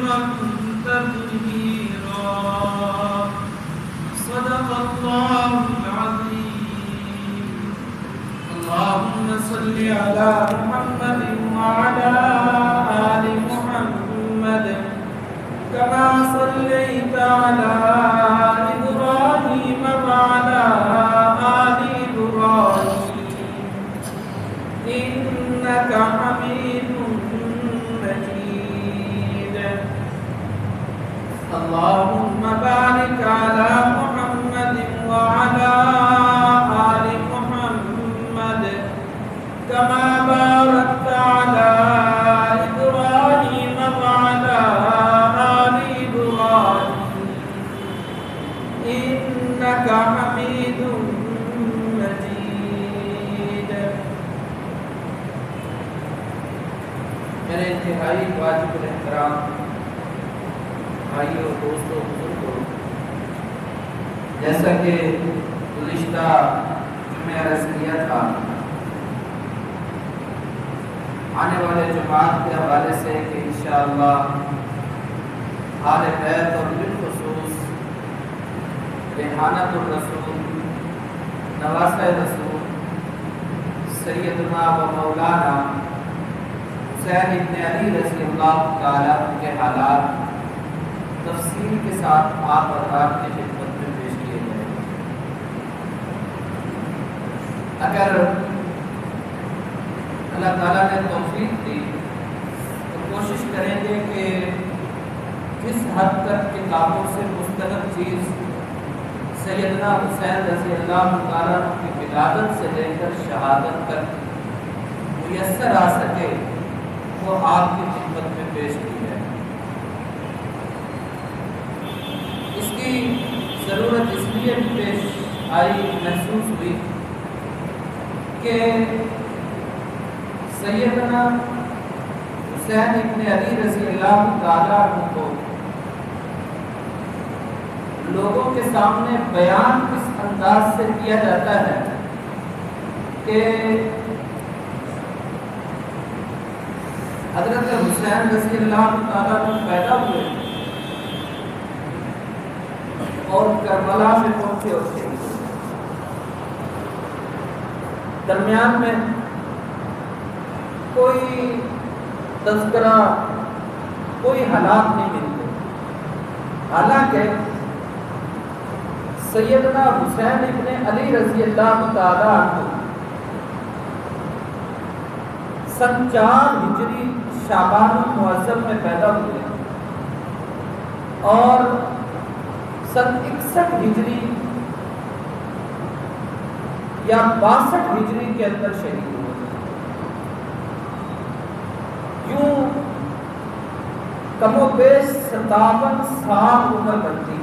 وأجرا كبيرا. صدق الله العظيم. اللهم صل على محمد وعلى آل محمد كما صليت على إبراهيم وعلى آل إبراهيم إنك حميد مجيد. اللهم بارك على محمد وعلى آل محمد كما باركت على إبراهيم وعلى آل إبراهيم إنك حميد مجيد. میرے انتہائی واجب الاحترام بھائیوں دوستوں بزرگوں، جیسا کہ گزشتہ میں عرض کیا تھا، آنے والے جماعت کے حوالے سے کہ انشاءاللہ آل بیت اور بالخصوص ریحانۃ الرسول نواسہ رسول سیدنا و مولانا حسین ابن علی رضی اللہ تعالیٰ کے حالات تفصیل کے ساتھ آپ حضرات کی خدمت میں پیش کیے گئے. اگر اللہ تعالیٰ نے توفیق دی تو کوشش کریں گے کہ کس حد تک کتابوں سے مستند چیز سیدنا حسین رضی اللہ تعالیٰ کی ولادت سے لے کر شہادت تک میسر آ سکے وہ آپ کی خدمت میں پیش کی ہے. اس کی ضرورت اس لیے بھی پیش آئی محسوس ہوئی کہ سیدنا حسین ابن علی رضی اللہ تعالیٰ عنہ کو لوگوں کے سامنے بیان اس انداز سے کیا جاتا ہے کہ حضرت حسین رضی اللہ تعالیٰ عنہ پیدا ہوئے اور کربلا میں پہنچے اور شہید ہوئے. درمیان میں کوئی تذکرہ کوئی حالات نہیں ملتے. حالانکہ سیدنا حسین ابن علی رضی اللہ تعالیٰ عنہ سن 4 ہجری شعبان المعظم میں پیدا ہوئے اور سن 61 ہجری یا 62 ہجری کے اندر شہید ہوئے. یوں کم و بیش 57 سال عمر بنتی ہے.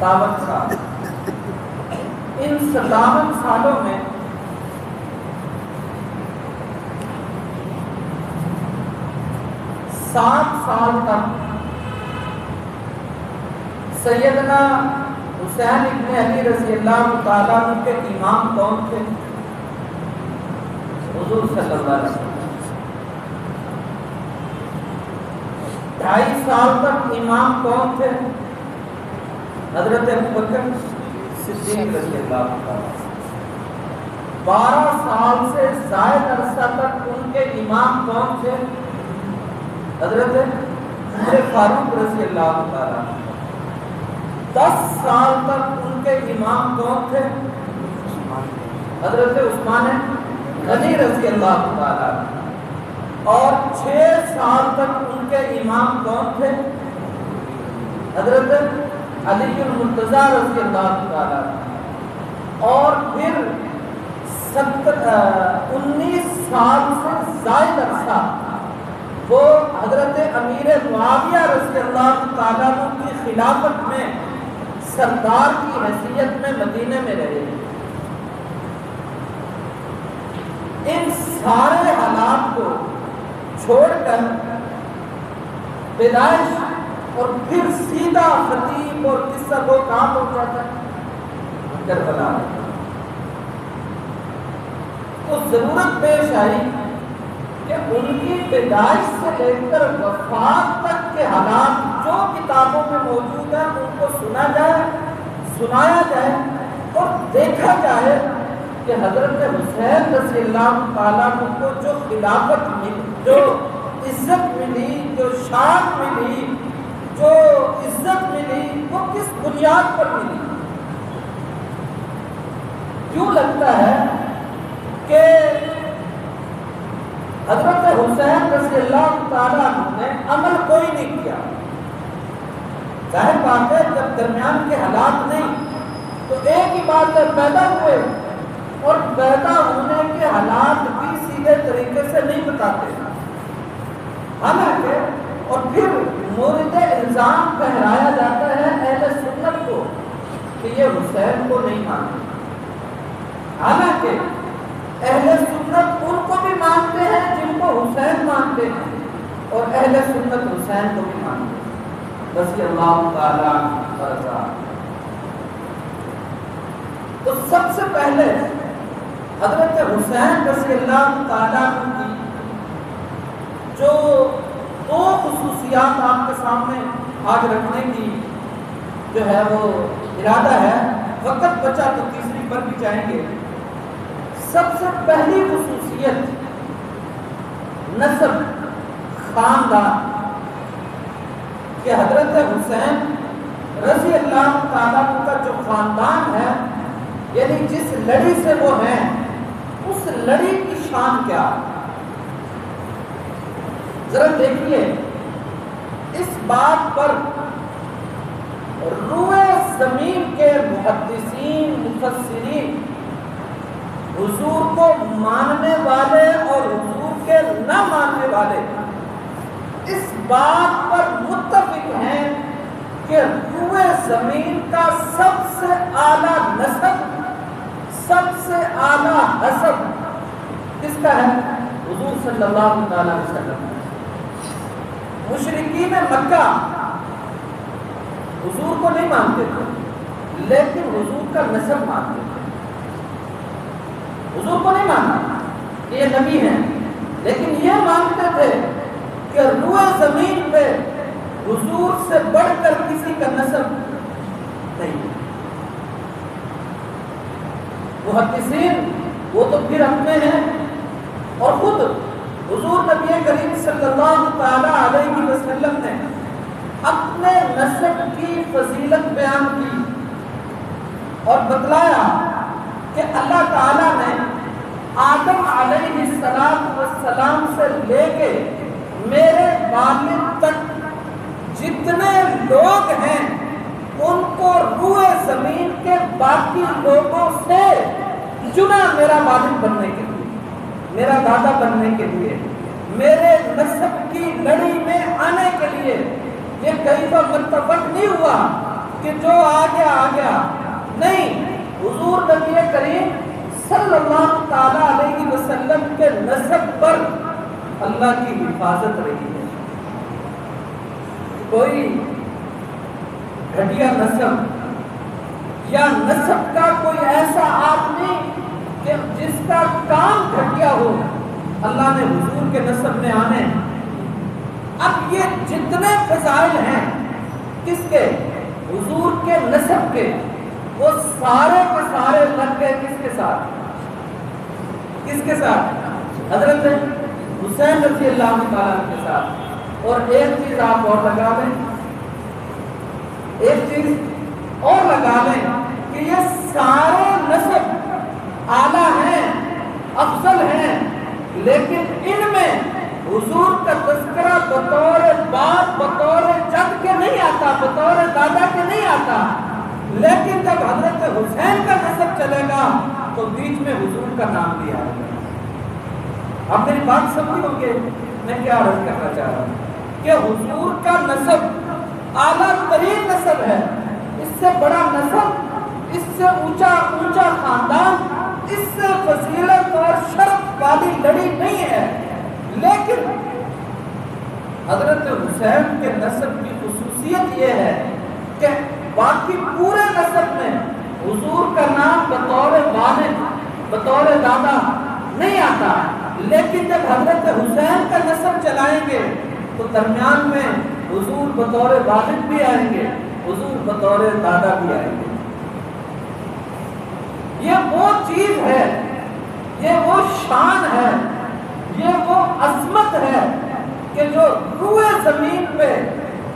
57 سال. ان 57 سالوں میں سات سال تک سیدنا حسین ابن علی رضی اللہ تعالیٰ عنہ کے امام کون تھے؟ حضور صلی اللہ علیہ وسلم. 2.5 سال تک امام کون تھے؟ حضرت ابوبکر صدیق رضی اللہ تعالیٰ. 12 سال سے زائد عرصہ تک ان کے امام کون تھے؟ حضرت عمر فاروق رضی اللہ تعالیٰ. 10 سال تک ان کے امام کون تھے؟ حضرت عثمان غنی رضی اللہ تعالیٰ. اور 6 سال تک ان کے امام کون تھے؟ حضرت علی المرتضیٰ رضی اللہ تعالیٰ. اور پھر 19 سال سے زائد عرصہ وہ حضرت امیر معاویہ رضی اللہ تعالیٰ کی خلافت میں سردار کی حیثیت میں مدینے میں رہے. ان سارے حالات کو چھوڑ کر پیدائش اور پھر سیدھا خطیب اور قصہ کو کہاں پہنچا تھا؟ کربلا. تو ضرورت پیش آئی کہ ان کی پیدائش سے لے کر وفات تک کے حالات جو کتابوں میں موجود ہیں ان کو سنا جائے، سنایا جائے اور دیکھا جائے کہ حضرت حسین رضی اللہ تعالیٰ کو جو خلافت ملی، جو عزت ملی، جو شان ملی، جو عزت ملی، وہ کس بنیاد پر ملی۔ یوں لگتا ہے کہ حضرت حسین رضی اللہ تعالیٰ نے عمل کوئی نہیں کیا۔ ظاہر بات ہے جب درمیان کے حالات نہیں تو ایک ہی بات ہے، پیدا ہوئے اور پیدا ہونے کے حالات بھی سیدھے طریقے سے نہیں بتاتے، حالانکہ اور پھر مورد الزام ٹھہرایا جاتا ہے اہل سنت کو کہ یہ حسین کو نہیں مانتے، حالانکہ اہل سنت ان کو بھی مانتے ہیں جن کو حسین مانتے ہیں، اور اہل سنت حسین کو بھی مانتے ہیں، رضی اللہ تعالیٰ عنہ۔ تو سب سے پہلے حضرت حسین رضی اللہ تعالیٰ عنہ کی جو دو خصوصیات آپ کے سامنے آج رکھنے کی جو ہے وہ ارادہ ہے، وقت بچا تو تیسری پر بھی جائیں گے۔ سب سے پہلی خصوصیت نسب، خاندان، کہ حضرت حسین رضی اللہ تعالیٰ عنہ کا جو خاندان ہے، یعنی جس لڑی سے وہ ہیں، اس لڑی کی شان کیا ہے۔ ذرا دیکھیے، اس بات پر روئے زمین کے محدثین، مفسرین، حضور کو ماننے والے اور حضور کے نہ ماننے والے اس بات پر متفق ہیں کہ روئے زمین کا سب سے اعلیٰ نسب، سب سے اعلیٰ حسب کس کا ہے؟ حضور صلی اللہ علیہ وسلم۔ مشرکین مکہ حضور کو نہیں مانتے تھے لیکن حضور کا نسب مانتے تھے۔ حضور کو نہیں ماننا کہ یہ نبی ہیں، لیکن یہ مانتے تھے کہ روئے زمین پہ حضور سے بڑھ کر کسی کا نسب نہیں۔ محدثین وہ تو پھر اپنے ہیں، اور خود حضور نبی کریم صلی اللہ تعالی علیہ وسلم نے اپنے نسب کی فضیلت بیان کی اور بتلایا کہ اللہ تعالیٰ نے آدم علیہ السلام سے لے کے میرے والد تک جتنے لوگ ہیں ان کو روئے زمین کے باقی لوگوں سے چنا، میرا والد بننے کے لیے، میرا دادا بننے کے لیے، میرے نسب کی لڑی میں آنے کے لیے۔ یہ کہیں پر متفق نہیں ہوا کہ جو آ گیا نہیں، حضور نبی کریم صلی اللہ تعالی علیہ وسلم کے نسب پر اللہ کی حفاظت رہی ہے۔ کوئی گھٹیا نسب یا نسب کا کوئی ایسا آدمی کہ جس کا کام گھٹیا ہو، اللہ نے حضور کے نسب میں آنے۔ اب یہ جتنے فضائل ہیں کس کے؟ حضور کے نسب کے، وہ سارے کے سارے لگ گئے کس کے ساتھ؟ کس کے ساتھ؟ حضرت حسین رضی اللہ تعالیٰ کے ساتھ۔ اور ایک چیز آپ اور لگا لیں، ایک چیز اور لگا لیں کہ یہ سارے نسب اعلیٰ ہیں، افضل ہیں، لیکن ان میں حضور کا تذکرہ بطور باپ، بطور جد کے نہیں آتا، بطور دادا کے نہیں آتا، لیکن جب حضرت حسین کا نسب چلے گا تو بیچ میں حضور کا نام بھی آئے گا۔ آپ میری بات سمجھ ہوں گے میں کیا عرض کرنا چاہ رہا ہوں کہ حضور کا نسب اعلیٰ ترین نسب ہے، اس سے بڑا نسب، اس سے اونچا خاندان، اس سے فضیلت اور شرف والی لڑی نہیں ہے۔ لیکن حضرت حسین کے نسب کی خصوصیت یہ ہے کہ باقی پورے نسب میں حضور کا نام بطور والد، بطور دادا نہیں آتا، لیکن جب حضرت حسین کا نسب چلائیں گے تو درمیان میں حضور بطور والد بھی آئیں گے، حضور بطور دادا بھی آئیں گے۔ یہ وہ چیز ہے، یہ وہ شان ہے، یہ وہ عظمت ہے کہ جو روئے زمین پہ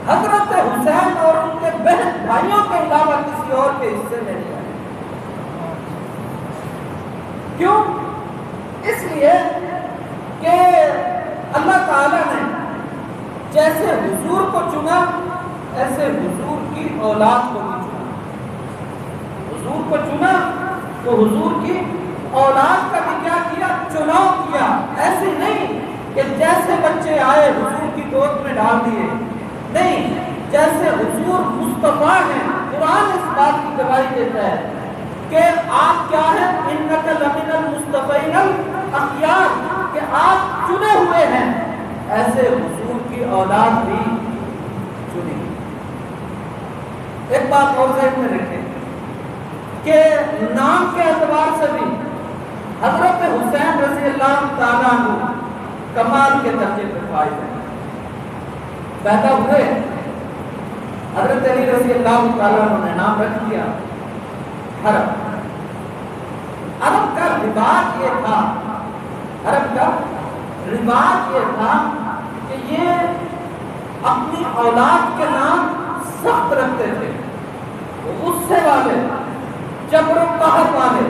حضرت حسین اور ان کے بہن بھائیوں کے علاوہ کسی اور کے حصے میں نہیں آئے۔ کیوں؟ اس لیے کہ اللہ تعالیٰ نے جیسے حضور کو چنا ایسے حضور کی اولاد کو بھی چنا، حضور کو چنا تو حضور کی اولاد کا بھی کیا کیا؟ چناؤ کیا۔ ایسے نہیں کہ جیسے بچے آئے حضور کی گود میں ڈال دیے، نہیں، جیسے حضور مصطفیٰ ہیں۔ قرآن اس بات کی گواہی دیتا ہے کہ آپ کیا ہیں؟ انک لمن المصطفین الاخیار، کہ آپ چنے ہوئے ہیں۔ ایسے حضور کی اولاد بھی چنی۔ ایک بات اور ذہن میں رکھیں کہ نام کے اعتبار سے بھی حضرت حسین رضی اللہ تعالیٰ عنہ کمال کے درجے پر فائز ہیں۔ پیدا ہوئے، حضرت علی رضی اللہ تعالیٰ عنہ نے نام رکھ دیا حرب۔ عرب کا رواج یہ تھا، عرب کا رواج یہ تھا کہ یہ اپنی اولاد کے نام سخت رکھتے تھے، غصے والے، جبر و قہر والے،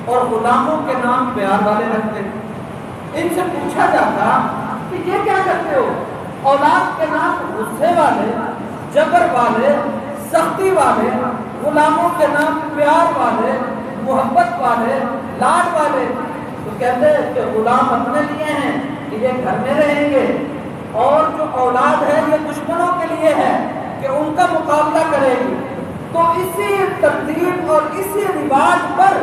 اور غلاموں کے نام پیار والے رکھتے تھے۔ ان سے پوچھا جاتا کہ یہ کیا کرتے ہو؟ اولاد کے نام غصے والے، جبر والے، سختی والے، غلاموں کے نام پیار والے، محبت والے، لاڈ والے۔ تو کہتے ہیں کہ غلام اپنے لیے ہیں کہ یہ گھر میں رہیں گے، اور جو اولاد ہے یہ دشمنوں کے لیے ہے کہ ان کا مقابلہ کرے گی۔ تو اسی ترتیب اور اسی رواج پر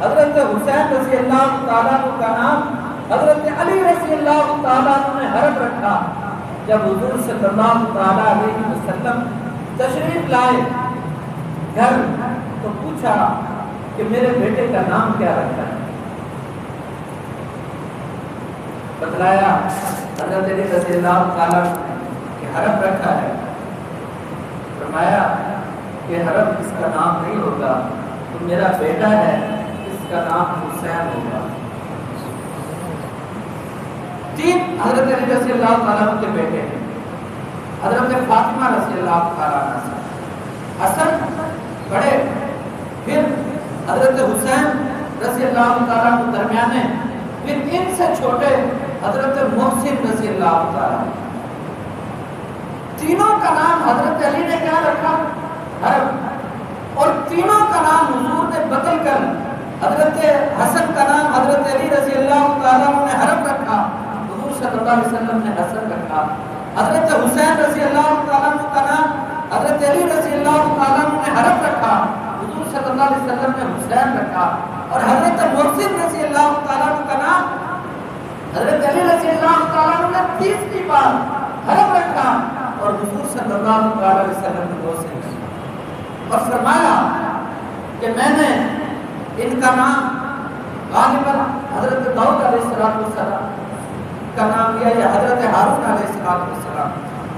حضرت حسین رضی اللہ تعالیٰ عنہ کا نام حضرت علی رضی اللہ تعالیٰ عنہ نے حرب رکھا۔ جب حضور صلی اللہ تعالیٰ علیہ وسلم تشریف لائے گھر تو پوچھا کہ میرے بیٹے کا نام کیا رکھا ہے؟ بتلایا حضرت علی رضی اللہ تعالیٰ کہ حرب رکھا ہے۔ فرمایا کہ حرب اس کا نام نہیں ہوگا، تو میرا بیٹا ہے، اس کا نام حسین ہوگا۔ تین حضرت علی رضی اللہ تعالیٰ کے بیٹے ہیں، حضرت فاطمہ رضی اللہ تعالیٰ عنہ، حسن بڑے، پھر حضرت حسین رضی اللہ تعالیٰ عنہ درمیانے، پھر ان سے چھوٹے حضرت محسن رضی اللہ تعالیٰ عنہ۔ تینوں کا نام حضرت علی نے کیا رکھا؟ حرب۔ اور تینوں کا نام حضور نے بدل کر حضرت حسن کا نام حضرت علی رضی اللہ تعالیٰ عنہ نے حرب رکھا، حضور صلی اللہ علیہ وسلم نے حسن رکھا۔ حضرت حسین رضی اللہ تعالیٰ عنہ کا نام حضرت علی رضی اللہ تعالیٰ عنہ نے حرب رکھا، حضور صلی اللہ علیہ وسلم نے حسین رکھا۔ اور حضرت محسن رضی اللہ تعالیٰ عنہ کا نام حضرت علی رضی اللہ تعالیٰ عنہ نے تیسری بار حرب رکھا، اور حضور صلی اللہ علیہ وسلم نے محسن رکھا۔ اور فرمایا کہ میں نے ان کا نام غالباً حضرت داؤد علیہ السلام کا نام لیا یا حضرت ہارون علیہ السلام،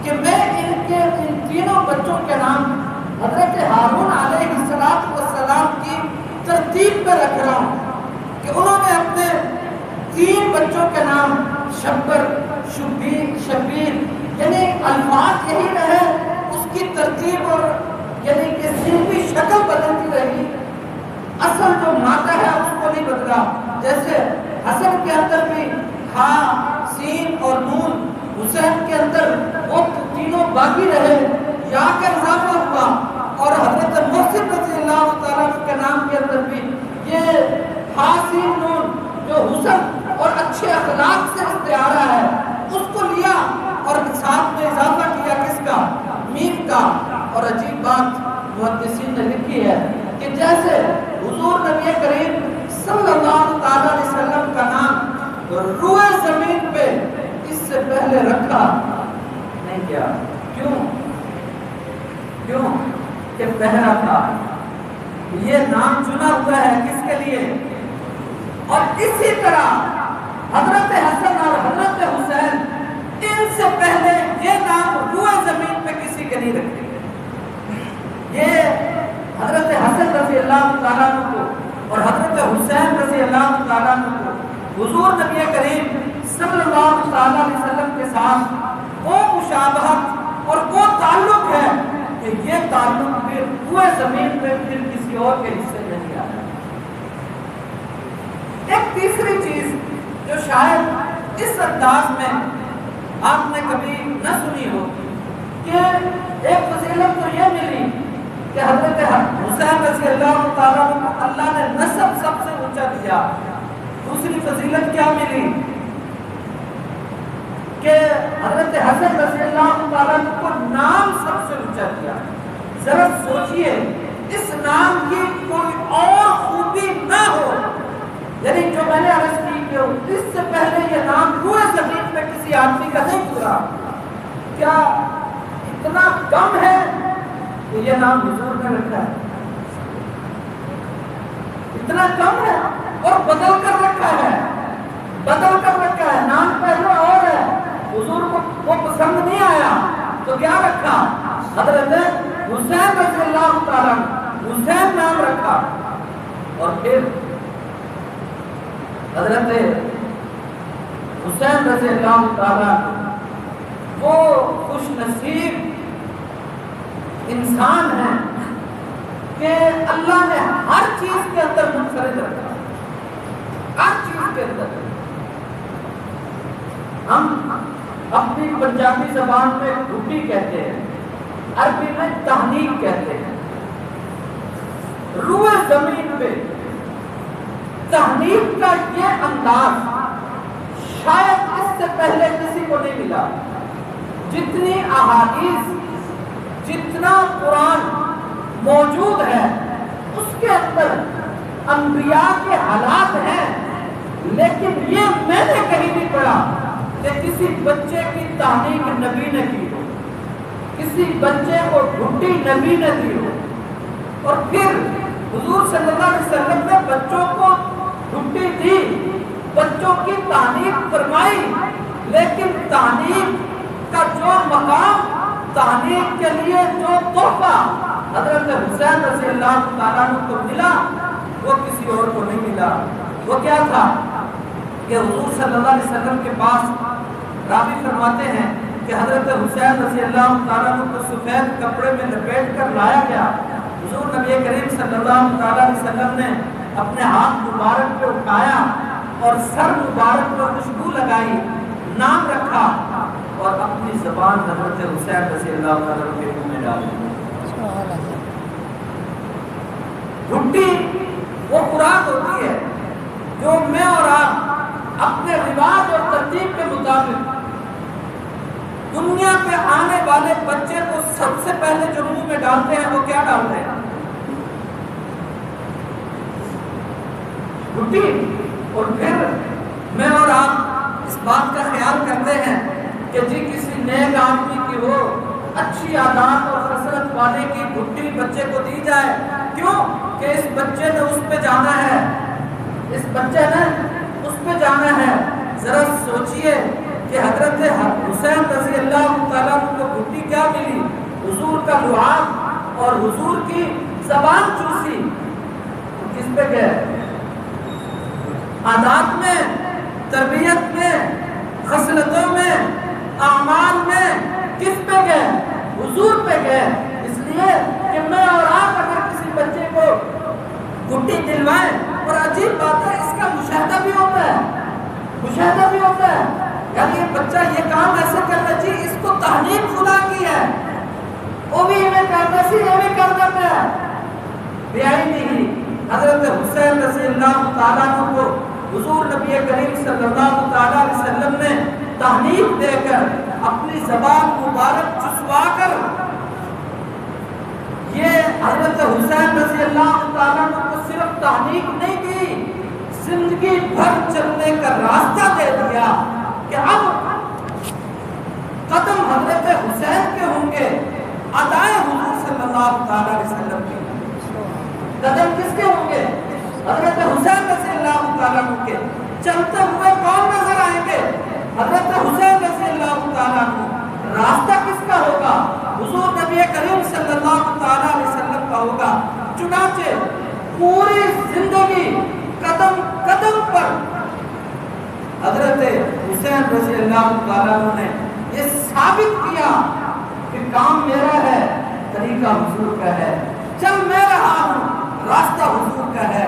کہ میں ان تینوں بچوں کے نام حضرت ہارون علیہ السلام کی ترتیب پہ رکھ رہا ہوں کہ انہوں نے اپنے تین بچوں کے نام شبر، شبیر، یعنی الفاظ یہی رہے، اس کی ترتیب اور یعنی کہ صرفی شکل بدلتی رہی، اصل جو مادہ ہے اس کو نہیں بدلا۔ جیسے حسن کے اندر بھی ہا، سین اور نون، حسین کے اندر وہ تینوں باقی رہے، یا کا اضافہ ہوا۔ اور حضرت محسن رضی اللہ تعالیٰ کے نام کے اندر بھی یہ ہا، سین، نون جو حسن اور اچھے اخلاق سے استعارہ ہے اس کو لیا، اور ساتھ میں اضافہ کیا کس کا؟ میم کا۔ اور عجیب بات محدثین نے لکھی ہے کہ جیسے حضور نبی کریم صلی اللہ تعالیٰ علیہ وسلم کا نام روئے زمین پہ اس سے پہلے رکھا نہیں کیا۔ کیوں؟ کہ پہلا تھا، یہ نام چنا ہوا ہے کس کے لیے؟ اور اسی طرح حضرت حسن اور حضرت حسین، ان سے پہلے یہ نام روئے زمین پہ کسی کے نہیں رکھے گئے۔ یہ حضرت حسن رضی اللہ تعالیٰ عنہ کو اور حضرت حسین رضی اللہ تعالیٰ عنہ کو حضور نبی کریم صلی اللہ تعالیٰ علیہ وسلم کے ساتھ وہ مشابہت اور وہ تعلق ہے کہ یہ تعلق بھی روئے زمین پہ پھر کسی اور کے حصے نہیں آیا۔ ایک تیسری چیز جو شاید اس انداز میں آپ نے کبھی نہ سنی ہو کہ ایک فضیلت تو یہ ملی کہ حضرت حسین رضی اللہ تعالیٰ عنہ کو اللہ نے نسب سب سے اونچا دیا۔ دوسری فضیلت کیا ملی کہ حضرت حسن رضی اللہ تعالیٰ عنہ کو نام سب سے اونچا دیا۔ ذرا سوچئے اس نام کی کوئی اور خوبی نہ ہو، یعنی جو میں نے عرض کی کہ اس سے پہلے یہ نام روئے زمین پہ کسی آدمی کا نہیں گزرا، کیا اتنا کم ہے کہ یہ نام حضور نے رکھا ہے؟ اتنا کم ہے اور بدل کر رکھا ہے، بدل کر رکھا ہے، نام پہلے اور ہے، حضور کو وہ پسند نہیں آیا تو کیا رکھا؟ حضرت حسین رضی اللہ تعالیٰ حسین نام رکھا۔ اور پھر حضرت حسین رضی اللہ تعالیٰ وہ خوش نصیب انسان ہیں کہ اللہ نے ہر چیز کے اندر منفرد رکھا، ہر چیز کے اندر۔ ہم اپنی پنجابی زبان میں گھٹی کہتے ہیں، عربی میں تحنیک کہتے ہیں۔ روئے زمین پہ تحنیک کا یہ انداز شاید اس سے پہلے کسی کو نہیں ملا۔ جتنی احادیث، جتنا قرآن موجود ہے اس کے اندر انبیاء کے حالات ہیں، لیکن یہ میں نے کہیں نہیں پڑھا کہ کسی بچے کی تحنیک نبی نے کی ہو، کسی بچے کو گھٹی نبی نے دی ہو۔ اور پھر حضور صلی اللہ علیہ وسلم نے بچوں کو گھٹی دی، بچوں کی تحنیک فرمائی، لیکن تحنیک کا جو مقام، تحنیک کے لیے جو تحفہ حضرت حسین رضی اللہ تعالیٰ عنہ کو ملا وہ کسی اور کو نہیں ملا۔ وہ کیا تھا کہ حضور صلی اللہ علیہ وسلم کے پاس راوی فرماتے ہیں کہ حضرت حسین رضی اللہ تعالیٰ عنہ کو سفید کپڑے میں لپیٹ کر لایا گیا۔ حضور نبی کریم صلی اللہ تعالیٰ علیہ وسلم نے اپنے ہاتھ مبارک پہ اٹھایا اور سر مبارک پر خوشبو لگائی، نام رکھا اور اپنی زبان حضرت حسین رضی اللہ تعالیٰ عنہ کے منہ میں ڈال دی۔ گھٹی وہ خوراک ہوتی ہے جو میں اور آپ اپنے رواج اور ترتیب کے مطابق دنیا پہ آنے والے بچے کو سب سے پہلے جو منہ میں ڈالتے ہیں وہ کیا ڈالتے ہیں؟ گھٹی۔ اور پھر میں اور آپ اس بات کا خیال کرتے ہیں کہ جی کسی نیک آدمی کی ہو، اچھی عادات اور خصلت والے کی گھٹی بچے کو دی جائے۔ کیوں؟ کہ اس بچے نے اس پہ جانا ہے، اس بچے نے اس پہ جانا ہے۔ ذرا سوچئے کہ حضرت حسین رضی اللہ تعالیٰ عنہ کو گھٹی کیا ملی؟ حضور کا لعاب اور حضور کی زبان چوسی۔ کس پہ گئے؟ عادات میں، تربیت میں، خصلتوں میں، اعمال میں کس پہ گئے؟ حضور پہ گئے۔ اس لیے کہ میں اور آپ اگر کسی بچے کو گھٹی دلوائیں، اور عجیب بات ہے اس کا مشاہدہ بھی ہوتا ہے، مشاہدہ بھی ہوتا ہے، یعنی یہ بچہ یہ کام ایسے کرنا چاہیے، اس کو تحنیک خدا کی ہے، وہ بھی ہمیں کرنا سی ہمیں کر دیتا ہے۔ بیائی نہیں، حضرت حسین رضی اللہ تعالیٰ عنہ کو حضور نبی کریم صلی اللہ تعالیٰ علیہ وسلم نے تحنیک دے کر اپنی زبان مبارک چسوا کر یہ حضرت حسین رضی اللہ تعالیٰ عنہ کو صرف تحنیک نہیں دی، زندگی بھر چلنے کا راستہ دے دیا کہ اب قدم حضرت حسین کے ہوں گے، ادائے حضور صلی اللہ تعالیٰ علیہ وسلم کے قدم کس کے ہوں گے؟ حضرت حسین رضی اللہ تعالیٰ عنہ کے۔ چلتے ہوئے کون نظر حسین رضی اللہ تعالیٰ عنہ نے یہ ثابت کیا کہ کام میرا ہے، طریقہ حضور کا ہے، چل میں رہا ہوں، راستہ حضور کا ہے،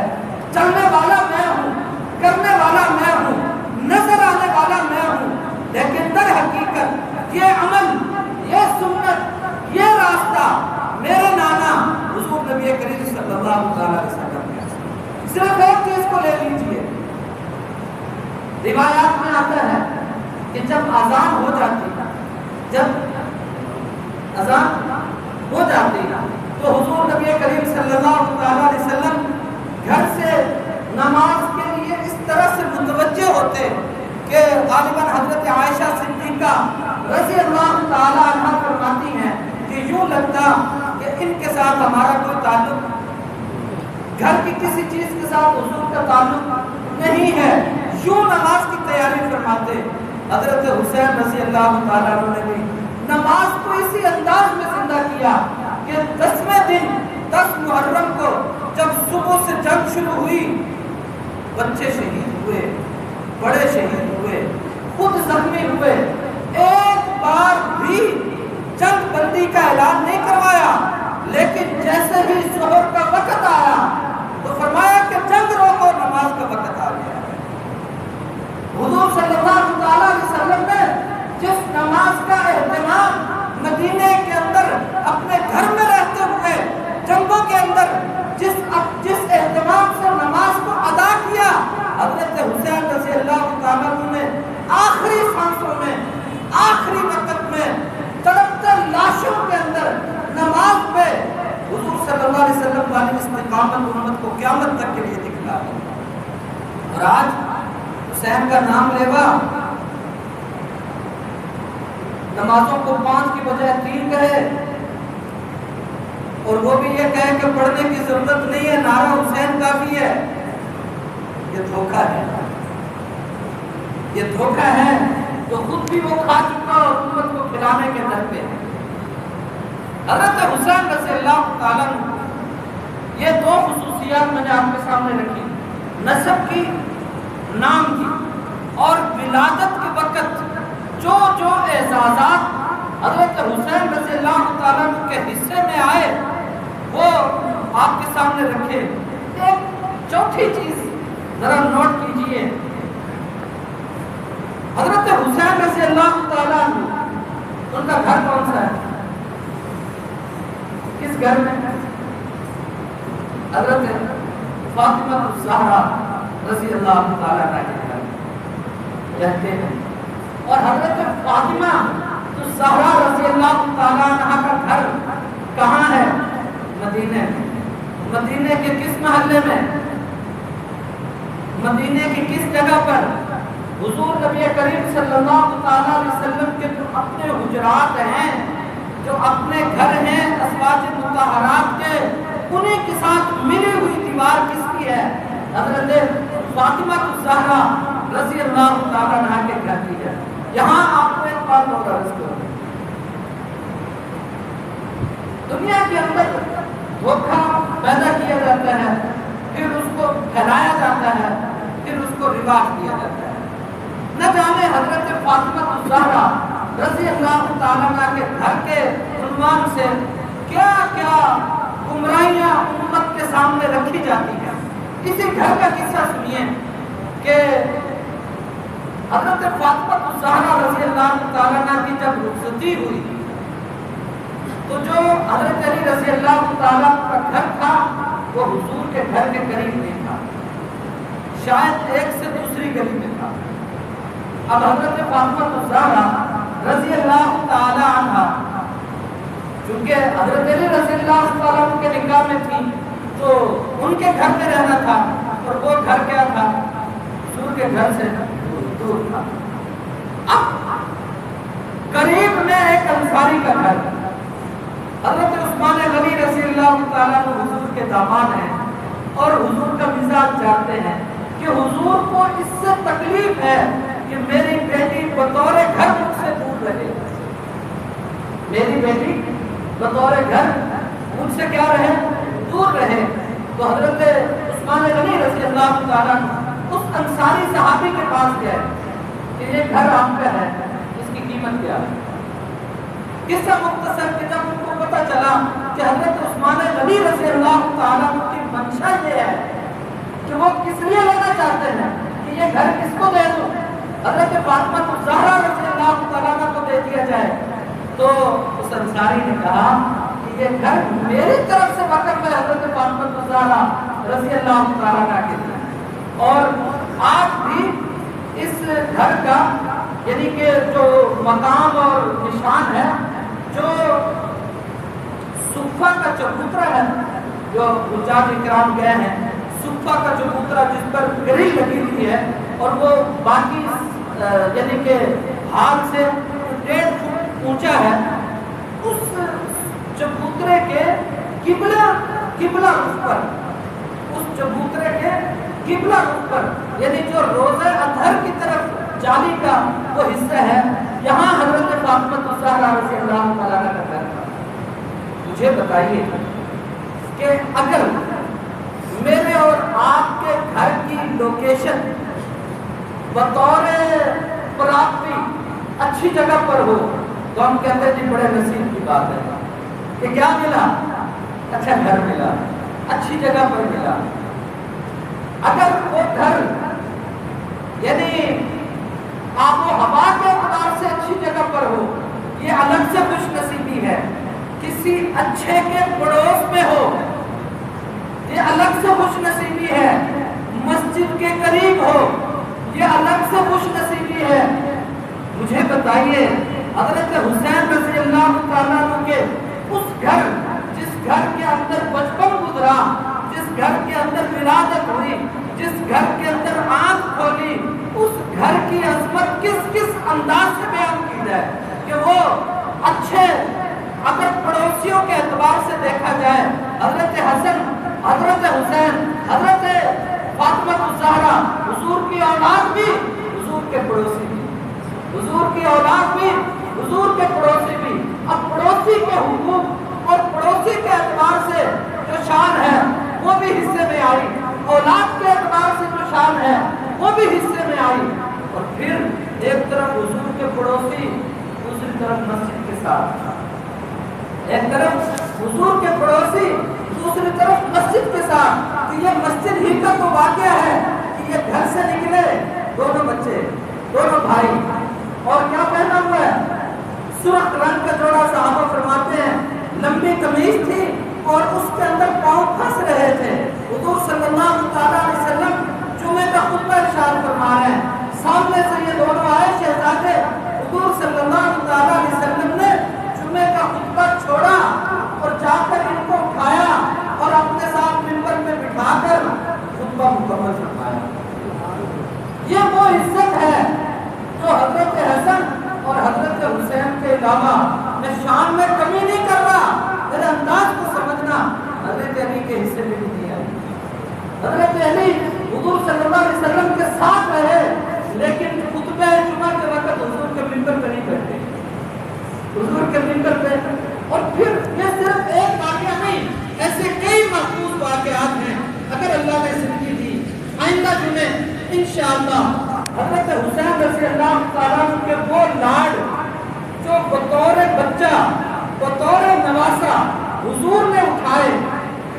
چلنے والا میں ہوں، کرنے والا میں ہوں، نظر آنے والا میں ہوں، لیکن در حقیقت یہ عمل، یہ سنت، یہ راستہ میرے نانا حضور نبی کریم صلی اللہ علیہ وسلم کا۔ صرف ایک چیز کو لے لیجئے، روایات میں آتا ہے کہ جب اذان ہو جاتی ہے، جب اذان ہو جاتی ہے تو حضور نبی کریم صلی اللہ علیہ وسلم گھر سے نماز کے لیے اس طرح سے متوجہ ہوتے کہ غالباً حضرت عائشہ صدیقہ رضی اللہ تعالی عنہ فرماتی ہیں کہ یوں لگتا کہ ان کے ساتھ ہمارا کوئی تعلق، گھر کی کسی چیز کے ساتھ حضور کا تعلق نہیں ہے، یوں نماز کی تیاری فرماتے۔ حضرت حسین رضی اللہ تعالیٰ عنہ نے بھی نماز کو اسی انداز میں زندہ کیا کہ 10ویں دن 10 محرم کو جب صبح سے جنگ شروع ہوئی، بچے شہید ہوئے، بڑے شہید ہوئے، خود زخمی ہوئے، ایک بار بھی جنگ بندی کا اعلان نہیں کروایا، لیکن جیسے ہی ظہر کا وقت آیا تو فرمایا کہ جنگ روکو، نماز کا وقت آ گیا۔ حضور صلی اللہ علیہ وسلم نے جس نماز کا اہتمام مدینے کے اندر اپنے گھر میں رہتے ہوئے جنگوں کے اندر جس اہتمام سے نماز کو ادا کیا، حضرت حسین رضی اللہ تعالیٰ عنہ نے آخری سانسوں میں، آخری وقت میں، تڑپتے لاشوں کے اندر نماز پہ حضور صلی اللہ علیہ وسلم والی استقامت امت کو قیامت تک کے لیے دکھلا دیا۔ اور آج حسین کا نام لیوا نمازوں کو 5 کی بجائے 3 کہے، اور وہ بھی یہ کہے کہ پڑھنے کی ضرورت نہیں ہے، نعرہ حسین کافی ہے، یہ دھوکہ ہے، یہ دھوکہ ہے تو خود بھی وہ کھا چکا اور امت کو کھلانے کے در پہ۔ حضرت حسین رضی اللہ تعالیٰ عنہ، یہ 2 خصوصیات میں نے آپ کے سامنے رکھی، نسب کی، نام کی، اور ولادت کے وقت جو اعزازات حضرت حسین رضی اللہ تعالیٰ عنہ کے حصے میں آئے وہ آپ کے سامنے رکھے۔ ایک چوتھی چیز ذرا نوٹ کیجئے، حضرت حسین رضی اللہ تعالیٰ عنہ ان کا گھر کون سا ہے؟ کس گھر میں؟ حضرت فاطمہ الزہرا رضی اللہ تعالیٰ عنہ کے گھر رہتے ہیں، اور حضرت فاطمہ الزہرا رضی اللہ تعالیٰ عنہ کا گھر کہاں ہے؟ مدینے میں۔ مدینے کے کس محلے میں؟ مدینے کی کس جگہ پر؟ حضور نبی کریم صلی اللہ تعالیٰ علیہ وسلم کے جو اپنے حجرات ہیں، جو اپنے گھر ہیں ازواج مطہرات کے، انہیں کے ساتھ ملی ہوئی دیوار کس کی ہے؟ حضرت فاطمہ الزہرا رضی اللہ تعالیٰ عنہ کے گھر کی ہے۔ یہاں آپ کو ایک بات اور عرض کروں، دنیا کے اندر دھوکہ پیدا کیا جاتا ہے، پھر اس کو پھیلایا جاتا ہے، پھر اس کو رواج دیا جاتا ہے۔ نہ جانے حضرت فاطمہ الزہرا رضی اللہ تعالیٰ عنہ کے گھر کے عنوان سے کیا کیا گمراہیاں امت کے سامنے رکھی جاتی ہیں۔ کسی گھر کا قصہ سنیے کہ حضرت فاطمہ الزہرا رضی اللہ تعالیٰ عنہ کی جب رخصتی ہوئی تو جو حضرت علی رضی اللہ تعالیٰ عنہ کا گھر تھا وہ حضور کے گھر کے قریب نہیں تھا، شاید ایک سے دوسری گلی میں تھا۔ اب حضرت فاطمہ الزہرا رضی اللہ تعالی عنہ چونکہ حضرت علی رضی اللہ تعالیٰ عنہ کے نکاح میں تھی تو ان کے گھر میں رہنا تھا، اور وہ گھر کیا تھا؟ حضور کے گھر سے دور تھا۔ اب قریب میں ایک انصاری کا گھر، حضرت عثمان غنی رضی اللہ تعالیٰ عنہ حضور کے داماد ہیں اور حضور کا مزاج جانتے ہیں کہ حضور کو اس سے تکلیف ہے کہ میری بیٹی بطور گھر مجھ سے دور رہے، میری بیٹی بطور گھر مجھ سے کیا رہے؟ دور رہے۔ تو حضرت عثمان غنی رضی اللہ تعالیٰ عنہ اس انصاری صحابی کے پاس گئے کہ یہ گھر آپ کا ہے، اس کی قیمت کیا ہے؟ قصہ مختصر کہ جب ان کو پتہ چلا کہ حضرت عثمان غنی رضی اللہ تعالیٰ کی منشا یہ ہے کہ وہ کس لیے لینا چاہتے ہیں کہ یہ گھر کس کو دے دوں، حضرت فاطمہ الزہرا رضی اللہ تعالیٰ کو دے دیا جائے، تو اس انصاری نے کہا کہ یہ گھر میری طرف سے وقف ہے حضرت فاطمہ الزہرا رضی اللہ تعالیٰ کے لیے۔ اور آج بھی اس گھر کا یعنی کہ جو مقام اور نشان ہے، جو صفہ کا چبوترا ہے، جو حجاج اکرام گئے ہیں، صفہ کا چبوترا جس پر گرل لگی ہوئی ہے اور وہ باقی یعنی کہ ہال سے 1.5 فٹ اونچا ہے، اس چبوترے کے قبلہ رخ پر، اس چبوترے کے قبلہ رخ پر یعنی جو روزہ اطہر کی طرف جالی کا وہ حصہ ہے، یہاں حضرت فاطمہ الزہرا رضی اللہ تعالیٰ کا گھر تھا۔ مجھے بتائیے کہ اگر میرے اور آپ کے گھر کی لوکیشن بطور پراپرٹی اچھی جگہ پر ہو تو ہم کہتے ہیں جی بڑے نصیب کی بات ہے کہ کیا ملا، اچھا گھر ملا، اچھی جگہ پر ملا۔ اگر وہ گھر یعنی آب و ہوا کے اعتبار سے اچھی جگہ پر ہو، یہ الگ سے خوش نصیبی ہے۔ کسی اچھے کے پڑوس میں ہو، یہ الگ سے خوش نصیبی ہے۔ مسجد کے قریب ہو، یہ الگ سے خوش نصیبی ہے۔ مجھے بتائیے حضرت حسین رضی اللہ تعالیٰ عنہ کے اس گھر، جس گھر کے اندر بچپن گزرا، جس گھر کے اندر ولادت ہوئی، جس گھر کے اندر آنکھ کھولی، اس گھر کی عظمت کس انداز سے بیان کی جائے کہ وہ اچھے، اگر پڑوسیوں کے اعتبار سے دیکھا جائے، حضرت حسن، حضرت حسین، حضرت فاطمہ الزہرا، حضور کی اولاد بھی، حضور کے پڑوسی بھی، حضور کی اولاد بھی، حضور کے پڑوسی بھی۔ اب پڑوسی کے حقوق اور پڑوسی کے اعتبار سے جو شان ہے وہ بھی حصے میں آئی، اولاد کے اعتبار سے جو شان ہے وہ بھی حصے میں آئی۔ اور پھر ایک طرف حضور کے پڑوسی، دوسری طرف مسجد کے ساتھ، ایک طرف حضور کے پڑوسی، دوسری طرف مسجد کے ساتھ۔ تو یہ مسجد ہی کا تو واقعہ ہے کہ یہ گھر سے نکلے دونوں بچے، دونوں بھائی، اور کیا پہنا ہوا ہے؟ سرخ رنگ کا جوڑا، صحابہ فرماتے ہیں لمبی قمیض تھی اور اس کے اندر پاؤں پھنس رہے تھے۔ حضور صلی اللہ تعالیٰ علیہ وسلم جمعے کا خطبہ ارشاد فرما رہے ہیں، سامنے سے یہ دونوں آئے شہزادے، حضور صلی اللہ تعالیٰ علیہ وسلم نے جمعے کا خطبہ چھوڑا اور جا کر ان کو اٹھایا اور اپنے ساتھ منبر میں بٹھا کر خطبہ مکمل فرمایا۔ یہ وہ عزت ہے جو حضرت حسن اور حضرت حسین کے علاوہ میں شان میں کمی نہیں کر رہا، میرے انداز کو سمجھنا، حضرت علی کے حصے میں نہیں دیا۔ حضرت علی حضور صلی اللہ علیہ وسلم کے ساتھ رہے لیکن خطبہ جمعہ کے وقت حضور کے منبر پہ نہیں بیٹھے، حضور کے منبر پہ۔ اور پھر یہ صرف ایک واقعہ نہیں، ایسے کئی محفوظ واقعات ہیں۔ اگر اللہ نے زندگی دی، آئندہ جمعے انشاءاللہ حضرت حسین رضی اللہ تعالیٰ عنہ کے وہ لاڈ جو بطور بچہ، بطور نواسا حضور نے اٹھائے،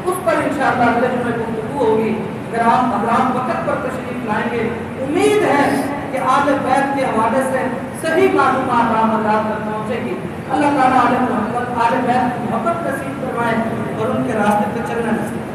اس پر انشاءاللہ اگلے جمعے گفتگو ہوگی۔ اگر آپ حضرات وقت پر تشریف لائیں گے، امید ہے کہ آل بیت کے حوالے سے صحیح معلومات آپ حضرات تک پہنچے گی۔ اللہ تعالیٰ آل محمد، آل بیت کی محبت نصیب فرمائے اور ان کے راستے پہ چلنا نصیب